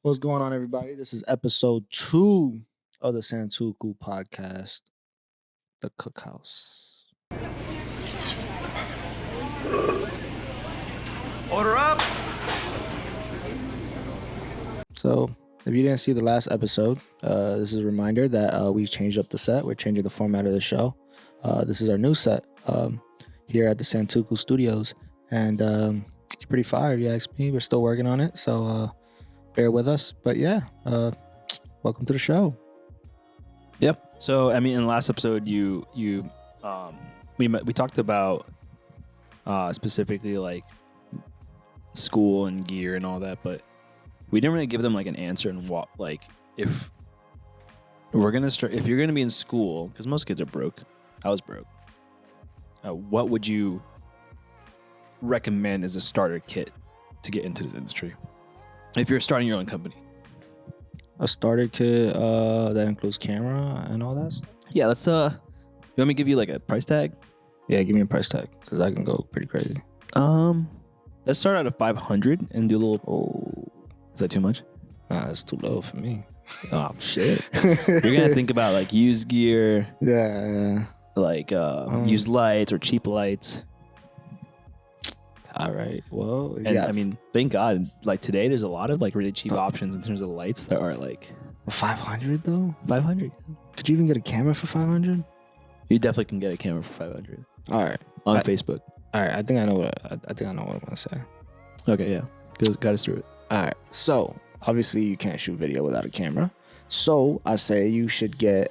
What's going on, everybody? This is episode 2 of the Santuku podcast, the Cookhouse. Order up! So, if you didn't see the last episode, this is a reminder that we changed up the set. We're changing the format of the show. This is our new set here at the Santuku Studios, and it's pretty fire, if you ask me. We're still working on it, so bear with us. But yeah, welcome to the show. Yep. So I mean, in the last episode, we talked about specifically like school and gear and all that, but we didn't really give them like an answer and what like if we're gonna start if you're gonna be in school, because most kids are broke. I was broke. What would you recommend as a starter kit to get into this industry if you're starting your own company? A starter kit that includes camera and all that stuff? Yeah, let's you want me to give you like a price tag? Yeah, give me a price tag because I can go pretty crazy. Let's start out at 500 and do a little. Oh, Is that too much? nah, that's too low for me. Oh shit! You're gonna think about like used gear, Yeah. like used lights or cheap lights. All right. Well, And yeah. I mean, thank God, like today there's a lot of like really cheap options in terms of lights that are like 500 though. 500. Could you even get a camera for 500? You definitely can get a camera for 500 All right. on Facebook. All right. I think I know what I'm gonna say. Okay, yeah, got us through it. All right. So obviously you can't shoot video without a camera. So I say you should get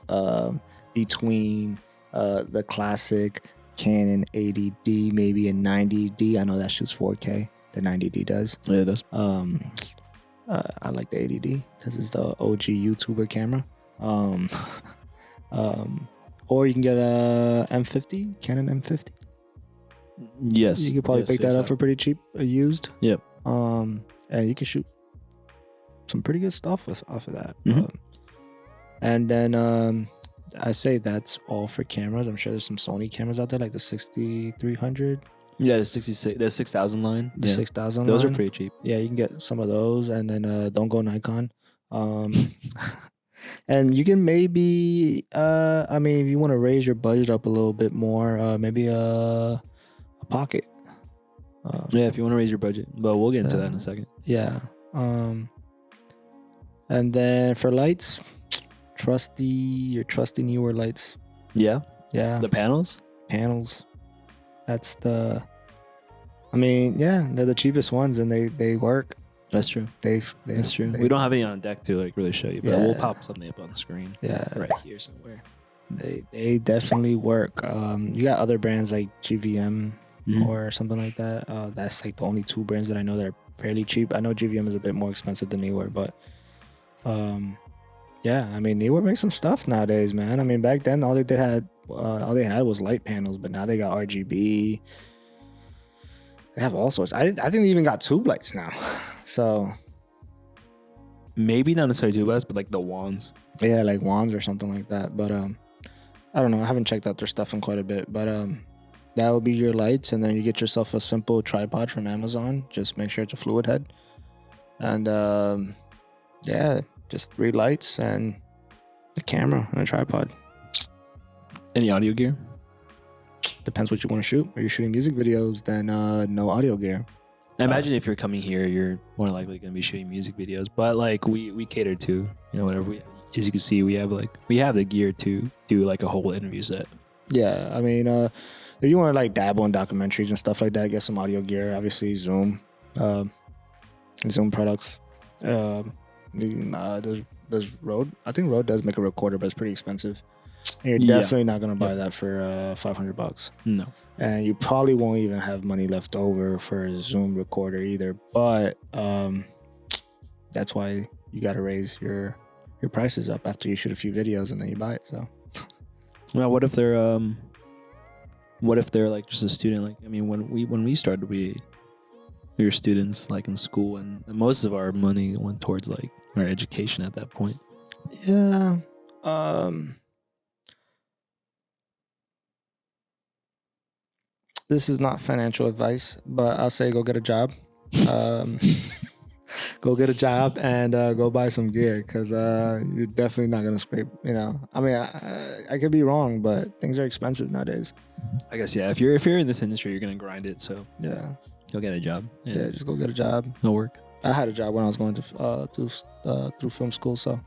between the classic Canon 80D, maybe a 90D. I know that shoots 4K. The 90D does. Yeah, it does. I like the 80D because it's the OG YouTuber camera. Or you can get a M50, Canon M50. Yes, You could probably pick that up for pretty cheap, used. Yep. And you can shoot some pretty good stuff off of that. Mhm. And then I say that's all for cameras. I'm sure there's some Sony cameras out there, like the 6300, Yeah, the 66, the 6000 line. the 6000. Those line. are pretty cheap. Yeah, you can get some of those, and then don't go Nikon. And you can maybe, I mean, if you want to raise your budget up a little bit more, maybe a pocket. Yeah, if you want to raise your budget, but we'll get into that in a second. Yeah. And then for lights, your trusty newer lights. Yeah, Yeah. the panels. Panels. That's the. I mean, yeah, they're the cheapest ones, and they work. That's true. That's true. We don't have any on deck to like really show you, but Yeah. we'll pop something up on the screen. Yeah. Right here somewhere. They definitely work. You got other brands like GVM Mhm. or something like that. That's like the only two brands that I know that are fairly cheap. I know GVM is a bit more expensive than Neewer, but yeah, I mean Neewer makes some stuff nowadays, man. I mean back then all they had was light panels, but now they got RGB. They have all sorts. I think they even got tube lights now. So Maybe not necessarily tube lights, but like the wands. yeah, like wands or something like that. But I don't know. I haven't checked out their stuff in quite a bit. But that would be your lights, and then you get yourself a simple tripod from Amazon. Just make sure it's a fluid head, and yeah, just 3 lights and a camera and a tripod. Any audio gear? Depends what you want to shoot. If you're shooting music videos, then no audio gear. I imagine if you're coming here, you're more likely going to be shooting music videos. But like we cater to, whatever we. As you can see, we have the gear to do like a whole interview set. Yeah, I mean, if you want to like dabble in documentaries and stuff like that, get some audio gear. Obviously, Zoom products. Does Rode? I think Rode does make a recorder, but it's pretty expensive. And you're definitely not gonna buy that for $500. No. And you probably won't even have money left over for a Zoom recorder either. But that's why you got to raise your prices up after you shoot a few videos and then you buy it. So. Now, what if they're like just a student? Like, I mean, when we started, we were students like in school, and most of our money went towards like our education at that point. Yeah. This is not financial advice, but I'll say go get a job. go get a job and go buy some gear because you're definitely not gonna scrape. You know, I mean, I could be wrong, but things are expensive nowadays. I guess yeah. If you're in this industry, you're gonna grind it. So Yeah, you'll get a job. yeah, just go get a job. It'll work. I had a job when I was going to through film school, so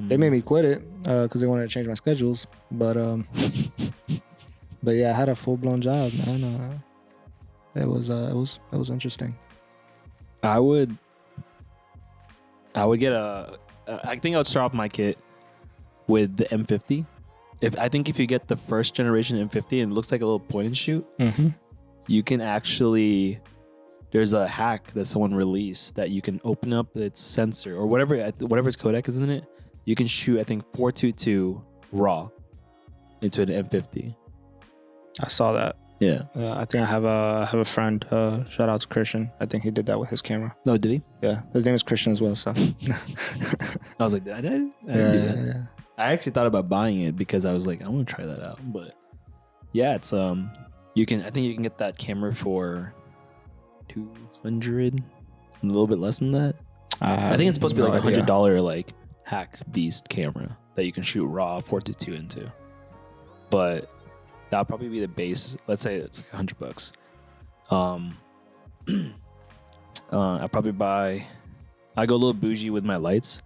they made me quit it because they wanted to change my schedules. But yeah, I had a full blown job, man. It was interesting. I would get I think I would start off my kit with the M50. If you get the first generation M50 and it looks like a little point and shoot, you can actually. There's a hack that someone released that you can open up its sensor or whatever its codec is in it. You can shoot, I think, 422 RAW into an M50. I saw that. Yeah. I think I have a friend. Shout out to Christian. I think he did that with his camera. No, did he? Yeah, his name is Christian as well. So I was like, did I do that? yeah. I actually thought about buying it because I was like, I want to try that out. But yeah, it's you can. I think you can get that camera for 200, a little bit less than that. I think it's supposed to be like $100 like hack beast camera that you can shoot RAW 422 into. But that'll probably be the base. Let's say it's like $100. I probably buy. I go a little bougie with my lights.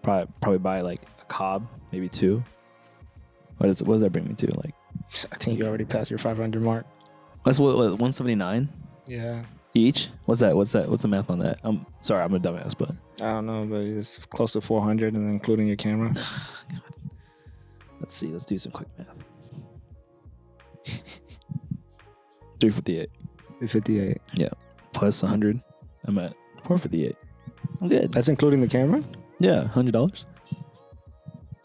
Probably buy like a Cobb, maybe 2. What does that bring me to? Like, I think you already passed your 500 mark. That's what 179. Yeah. Each? What's that? What's the math on that? I'm sorry, I'm a dumbass, but I don't know, but it's close to 400, and including your camera. Let's see. Let's do some quick math. 358. 358. Yeah. Plus 100. I'm at 458. I'm good. That's including the camera? Yeah, $100.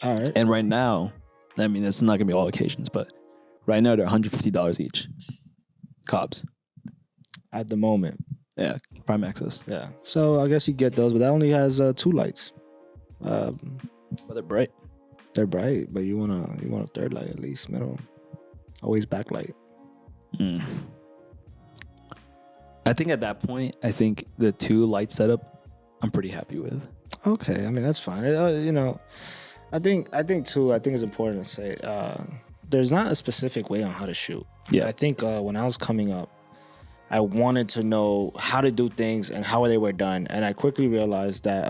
All right. And right now, I mean, it's not gonna be all occasions, but right now they're $150 each. Cobbs. At the moment. Yeah, Prime Access. Yeah. So I guess you get those, but that only has 2 lights. But they're bright. They're bright, but you want a third light at least, minimum. Always backlight. I think at that point, the 2 light setup, I'm pretty happy with. Okay, I mean that's fine. You know, I think too. I think it's important to say there's not a specific way on how to shoot. Yeah. I think when I was coming up, I wanted to know how to do things and how they were done, and I quickly realized that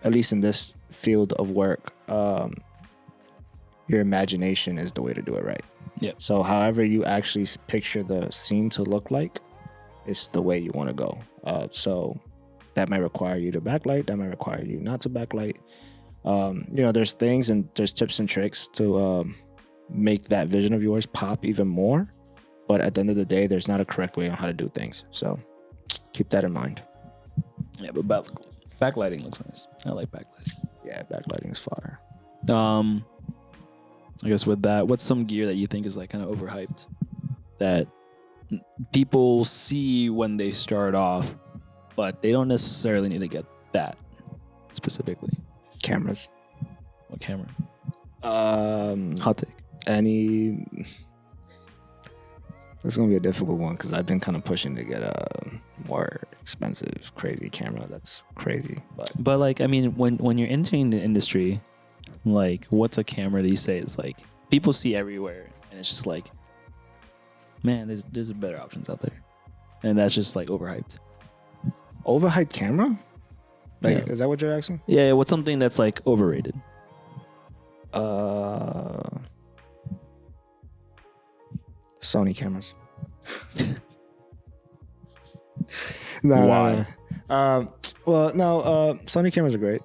at least in this field of work, your imagination is the way to do it right. Yeah. So however you actually picture the scene to look like, it's the way you want to go. So that might require you to backlight. That might require you not to backlight. You know, there's things and there's tips and tricks to make that vision of yours pop even more. But at the end of the day, there's not a correct way on how to do things. So keep that in mind. Yeah, but backlighting looks nice. I like backlighting. Yeah, backlighting is fire. I guess with that, what's some gear that you think is like kind of overhyped that people see when they start off, but they don't necessarily need to get that specifically? Cameras. What camera? Hot take. This is gonna be a difficult one because I've been kind of pushing to get a more expensive, crazy camera. That's crazy, but like, I mean, when you're entering the industry, like, what's a camera that you say is like people see everywhere, and it's just like, man, there's better options out there, and that's just like overhyped. Overhyped camera? Like, Yeah. Is that what you're asking? Yeah, what's something that's like overrated? Sony cameras. Why? Sony cameras are great,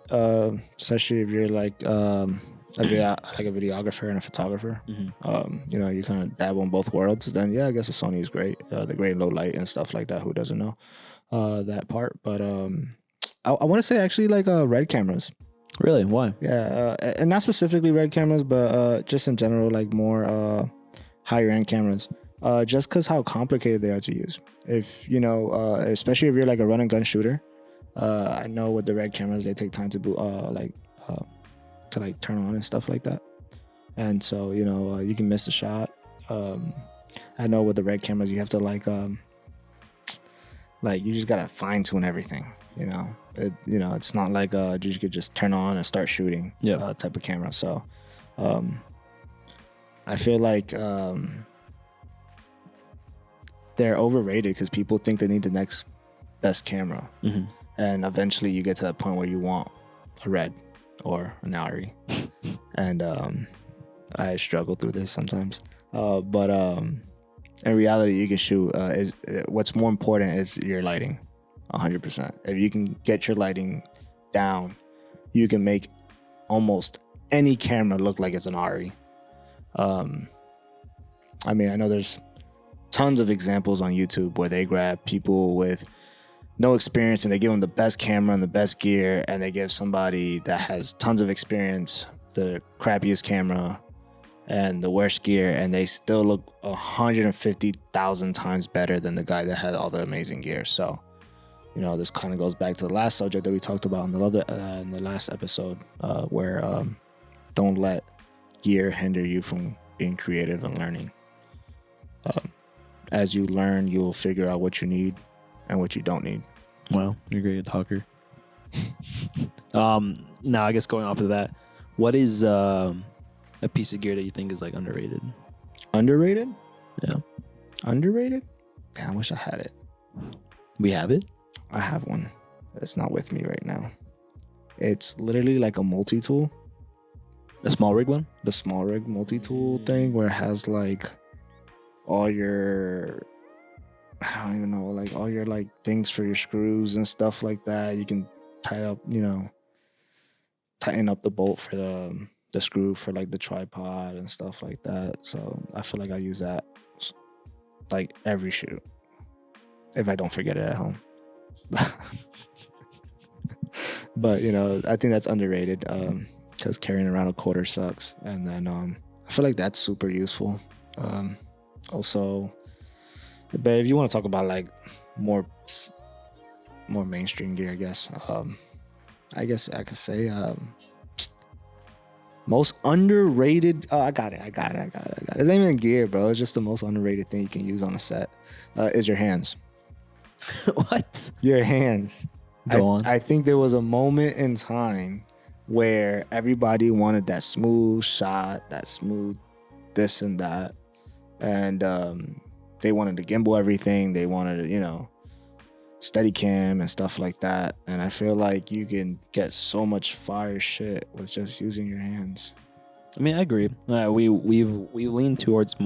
especially if you're like a videographer and a photographer. Mm-hmm. You know, you kind of dabble in both worlds. Then yeah, I guess a Sony is great. They're great in low light and stuff like that. Who doesn't know that part? But I want to say actually like red cameras. Really? Why? Yeah, and not specifically red cameras, but just in general, like more higher end cameras. Just because how complicated they are to use. If you know, especially if you're like a run and gun shooter, I know with the red cameras they take time to boot, to like turn on and stuff like that. And so you know you can miss a shot. I know with the red cameras you have to like like you just gotta fine tune everything. It's not like you could just turn on and start shooting. Yeah. Type of camera. So, I feel like they're overrated because people think they need the next best camera, and eventually you get to that point where you want a Red or an Auri, and I struggle through this sometimes. But in reality, you can shoot. What's more important is your lighting, 100%. If you can get your lighting down, you can make almost any camera look like it's an Auri. I mean, I know there's tons of examples on YouTube where they grab people with no experience and they give them the best camera and the best gear, and they give somebody that has tons of experience the crappiest camera and the worst gear, and they still look 150,000 times better than the guy that had all the amazing gear. So, this kind of goes back to the last subject that we talked about in the last episode, where don't let gear hinder you from being creative and learning. As you learn, you'll figure out what you need and what you don't need. Wow, you're a great talker. Now, I guess going off of that, what is a piece of gear that you think is like underrated? Underrated? Yeah. Underrated? Yeah, I wish I had it. We have it? I have one. It's not with me right now. It's literally like a multi-tool. A small rig one? The small rig multi-tool thing where it has like all your, I don't even know, like all your like things for your screws and stuff like that. You can tighten up the bolt for the screw for like the tripod and stuff like that. So I feel like I use that like every shoot if I don't forget it at home. But I think that's underrated because carrying around a quarter sucks. And then I feel like that's super useful. Also, but if you want to talk about like more mainstream gear, I guess I could say most underrated. Oh, I got it. It's not even gear, bro. It's just the most underrated thing you can use on a set is your hands. What? Your hands. Go on. I think there was a moment in time where everybody wanted that smooth shot, that smooth this and that. And they wanted to gimbal everything. They wanted to, steady cam and stuff like that. And I feel like you can get so much fire shit with just using your hands. I mean, I agree. We've leaned towards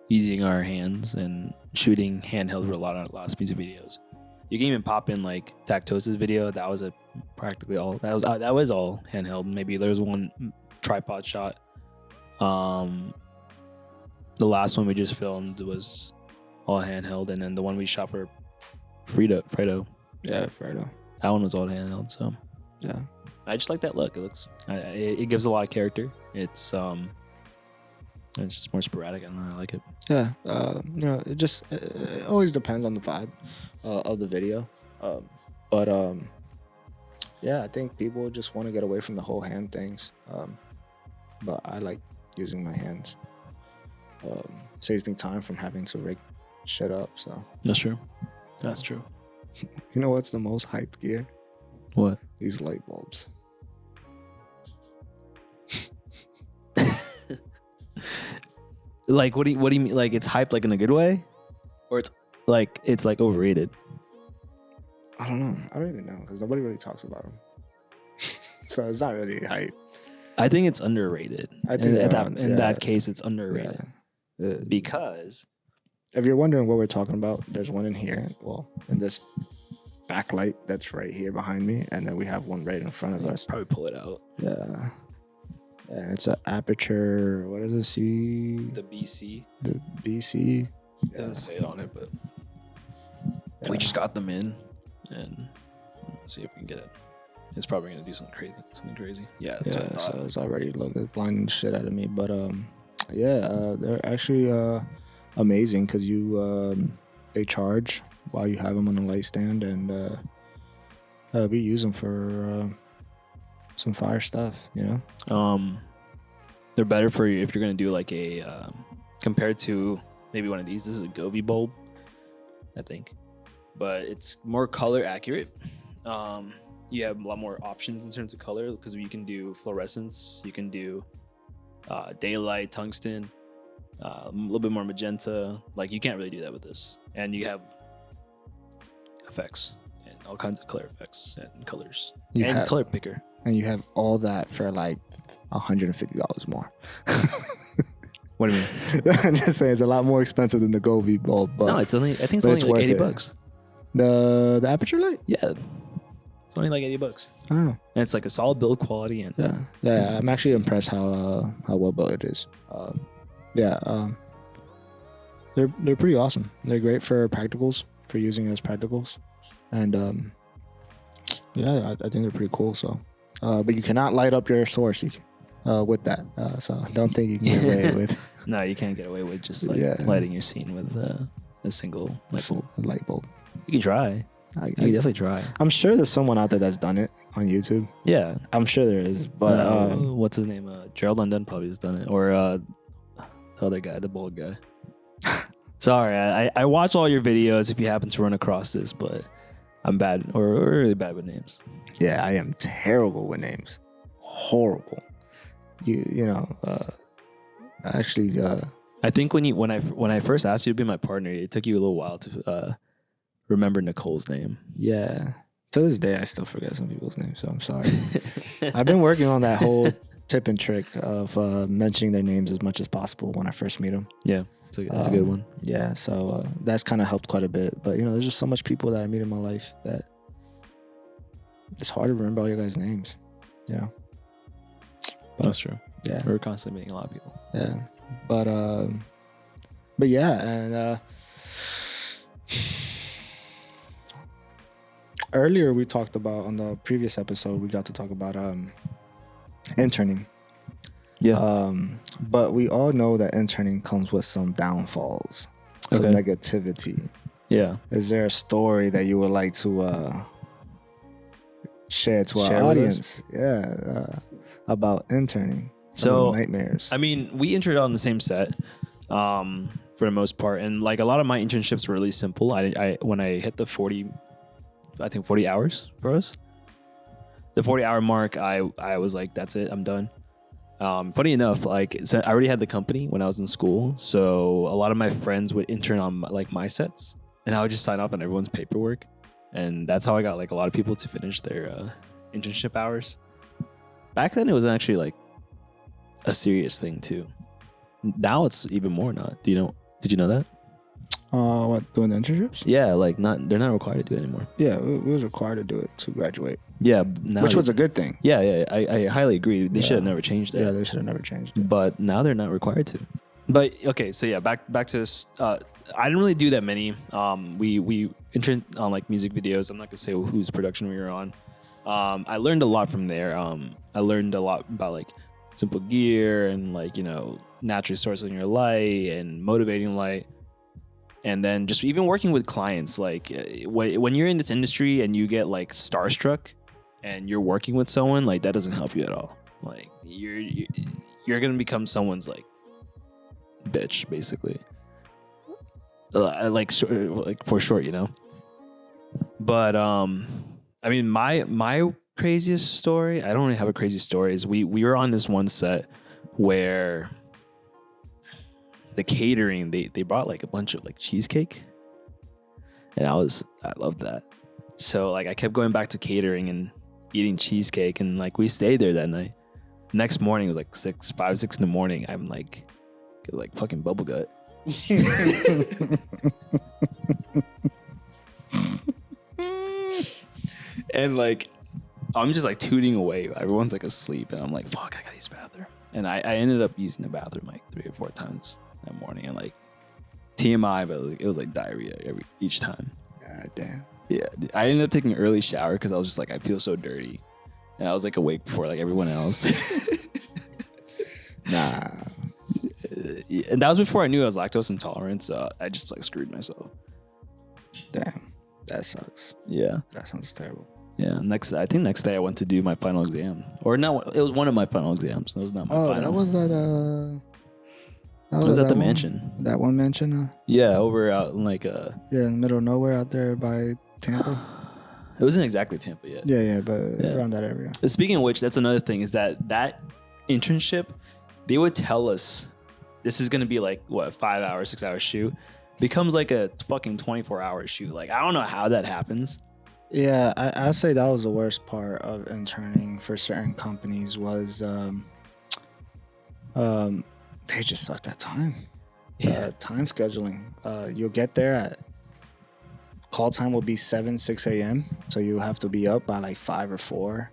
using our hands and shooting handheld for a lot of music videos. You can even pop in like Tactosa's video. That was practically all. That was all handheld. Maybe there's one tripod shot. The last one we just filmed was all handheld, and then the one we shot for Fredo. Yeah, Fredo. That one was all handheld. So yeah, I just like that look. It looks. It gives a lot of character. It's just more sporadic. I don't know. I like it. Yeah. It always depends on the vibe of the video. Yeah, I think people just want to get away from the whole hand things. But I like using my hands. Saves me time from having to rig shit up. So that's true. That's true. You know what's the most hyped gear? What? These light bulbs. Like, what do you mean? Like, it's hyped like in a good way, or it's like overrated? I don't know. I don't even know because nobody really talks about them. So it's not really hype. I think it's underrated. I think in that case, it's underrated because if you're wondering what we're talking about, there's one in here. Well, in this backlight that's right here behind me, and then we have one right in front of us. Probably pull it out. Yeah. And it's an aperture. What does it see? The BC. The BC. It doesn't say it on it, but we just got them in, and let's see if we can get it. It's probably gonna do something crazy. Yeah. So it's already blinding the shit out of me. But they're actually amazing because they charge while you have them on a light stand, and we use them for some fire stuff. They're better for you if you're gonna do like a compared to maybe one of these. This is a Gobi bulb, I think. but it's more color accurate. You have a lot more options in terms of color because you can do fluorescence, you can do daylight, tungsten, a little bit more magenta. Like you can't really do that with this, and you have effects and all kinds of color effects and colors and color picker. And you have all that for like $150 more. What do you mean? I'm just saying it's a lot more expensive than the Gold V bulb. But no, I think it's only like $80. The aperture light? Yeah. It's only like $80. I don't know. And it's like a solid build quality. And yeah. I'm actually impressed how well built it is. They're pretty awesome. They're great for practicals, for using as practicals, and I think they're pretty cool. So, but you cannot light up your source with that. So don't think you can get away with. No, you can't get away with just like lighting your scene with a single light bulb. You can try. You can definitely try. I'm sure there's someone out there that's done it on YouTube. Yeah, I'm sure there is. But what's his name? Gerald London probably has done it, or the other guy, the bald guy. Sorry, I watch all your videos if you happen to run across this, but I'm bad or really bad with names. Yeah, I am terrible with names. Horrible. Actually, I think when I first asked you to be my partner, it took you a little while to remember Nicole's name. Yeah. To this day, I still forget some people's names, so I'm sorry. I've been working on that whole tip and trick of mentioning their names as much as possible when I first meet them. Yeah, that's a good one. Yeah, so that's kind of helped quite a bit. But, there's just so much people that I meet in my life that it's hard to remember all your guys' names, But, that's true. Yeah. We're constantly meeting a lot of people. Yeah. But yeah, and earlier we talked about, on the previous episode, we got to talk about interning. Yeah. But we all know that interning comes with some downfalls, some negativity. Yeah. Is there a story that you would like to share to our audience? Yeah. About interning. So nightmares. I mean, we interned on the same set for the most part, and like a lot of my internships were really simple. I when I hit the 40 hours for us, the 40-hour mark, I was like, that's it, I'm done. Funny enough, like I already had the company when I was in school, so a lot of my friends would intern on like my sets, and I would just sign off on everyone's paperwork, and that's how I got like a lot of people to finish their internship hours. Back then, it was actually like a serious thing too. Now it's even more not. Did you know that? What, doing the internships? Yeah, like they're not required to do it anymore. Yeah, it was required to do it to graduate. Yeah, which was a good thing. Yeah, I highly agree. They should have never changed it. Yeah, they should have never changed it. But now they're not required to. But okay, so yeah, back to this. I didn't really do that many. We interned on like music videos. I'm not gonna say whose production we were on. I learned a lot from there. I learned a lot about like simple gear and like naturally sourcing your light and motivating light, and then just even working with clients. Like when you're in this industry and you get like starstruck and you're working with someone, like that doesn't help you at all. Like you're gonna become someone's like bitch basically. Like for short, But I mean, my craziest story, I don't really have a crazy story, is we were on this one set where the catering, they brought like a bunch of like cheesecake, and I loved that. So like I kept going back to catering and eating cheesecake, and like we stayed there that night. Next morning it was like 5, 6 in the morning. I'm like fucking bubble gut. And like I'm just like tooting away. Everyone's like asleep, and I'm like, fuck, I gotta use the bathroom. And I ended up using the bathroom like 3 or 4 times that morning, and like TMI, but it was like diarrhea each time. God damn. Yeah, I ended up taking an early shower because I was just like, I feel so dirty, and I was like awake before like everyone else. Nah. And that was before I knew I was lactose intolerant, so I just like screwed myself. Damn, that sucks. Yeah, that sounds terrible. Yeah, I think next day I went to do my final exam, or no, it was one of my final exams. It was not my final. That was that It was at that the mansion. That one mansion? Yeah, over out in like Yeah, in the middle of nowhere out there by Tampa. It wasn't exactly Tampa yet. Yeah, but around that area. Speaking of which, that's another thing is that internship, they would tell us this is going to be like, what, 5 hours, 6 hour shoot. Becomes like a fucking 24-hour shoot. Like, I don't know how that happens. Yeah, I'd say that was the worst part of interning for certain companies was they just sucked at time. Time scheduling. You'll get there at call time will be 6 a.m. So you have to be up by like 5 or 4.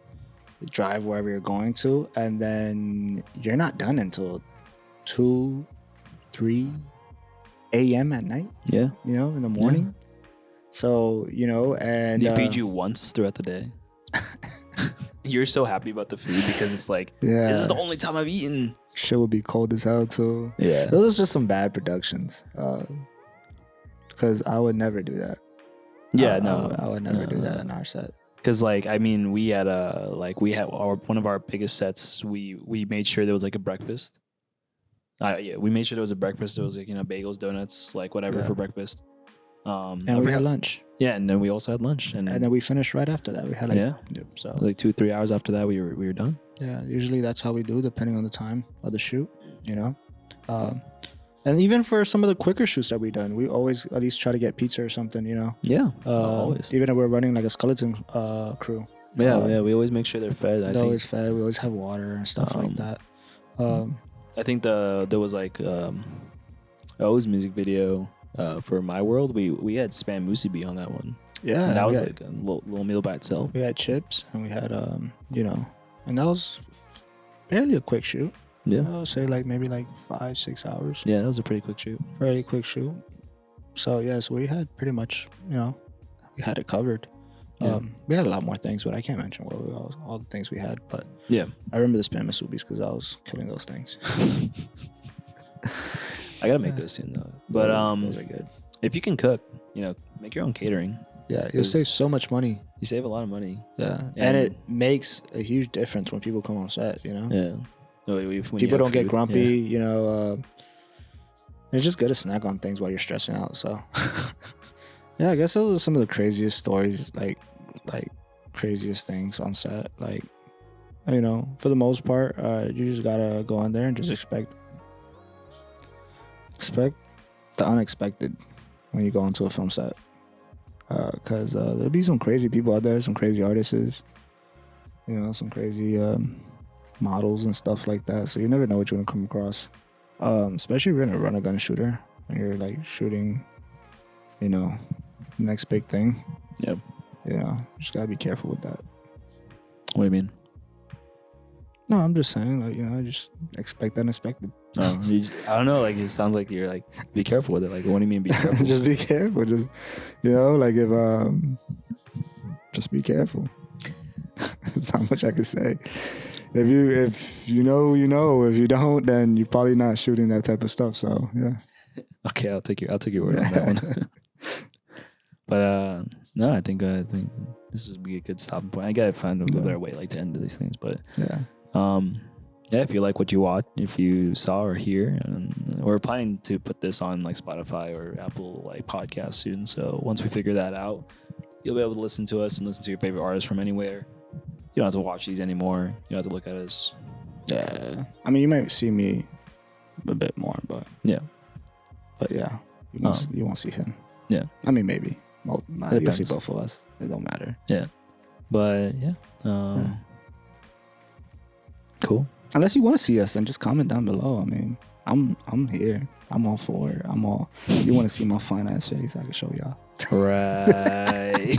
Drive wherever you're going to, and then you're not done until 2, 3 a.m. at night. Yeah. In the morning. Yeah. So, and they feed you once throughout the day. You're so happy about the food because it's like, this is the only time I've eaten. Shit would be cold as hell too. Yeah. Those are just some bad productions. Because I would never do that. Yeah, I would never do that in our set. Because we had one of our biggest sets. We made sure there was like a breakfast. We made sure there was a breakfast. There was like bagels, donuts, like whatever for breakfast. And we had lunch. Yeah, and then we also had lunch, and then we finished right after that. We had so like 2-3 hours after that we were done. Yeah, usually that's how we do, depending on the time of the shoot. And even for some of the quicker shoots that we done, we always at least try to get pizza or something. Yeah, always. Even if we're running like a skeleton crew. Yeah, we always make sure they're fed. They're always fed. We always have water and stuff like that. I think there was like O's music video. For My World, we had Spam Musubi on that one. Yeah, and that was like a little meal by itself. We had chips, and we had and that was barely a quick shoot. Yeah, I would say like maybe like 5-6 hours. Yeah, that was a pretty quick shoot. Very quick shoot. So so we had pretty much we had it covered. Yeah. We had a lot more things, but I can't mention all the things we had. But yeah, I remember the Spam Musubis because I was killing those things. I gotta make those soon though. But those are good. If you can cook, make your own catering. Yeah, you'll save so much money. You save a lot of money. Yeah, and it makes a huge difference when people come on set. Yeah. People don't get grumpy. It's just good to snack on things while you're stressing out. So, yeah, I guess those are some of the craziest stories, like craziest things on set. Like, for the most part, you just gotta go in there and just expect the unexpected when you go into a film set, because there'll be some crazy people out there, some crazy artists, some crazy models and stuff like that. So you never know what you're gonna come across, especially if you're gonna run a gun shooter and you're like shooting, next big thing. Yep. Just gotta be careful with that. What do you mean? No, I'm just saying, just expect the unexpected. No, I don't know. Like, it sounds like you're like, be careful with it. Like, what do you mean be careful? Just be careful. Just, just be careful. That's not much I could say. If you know, if you don't, then you're probably not shooting that type of stuff. So, yeah. Okay, I'll take your word on that one. But no, I think this would be a good stopping point. I gotta find a better way to end these things. But yeah. If you like what you watch, if you saw or hear, and we're planning to put this on like Spotify or Apple podcasts soon. So once we figure that out, you'll be able to listen to us and listen to your favorite artists from anywhere. You don't have to watch these anymore. You don't have to look at us. Yeah, I mean, you might see me a bit more, but yeah, you won't see him. Yeah, I mean, maybe. Well, you'll see both of us. It don't matter. Yeah, but cool. Unless you want to see us, then just comment down below. I mean, I'm here. I'm all for it. You want to see my fine ass face? I can show y'all. Right.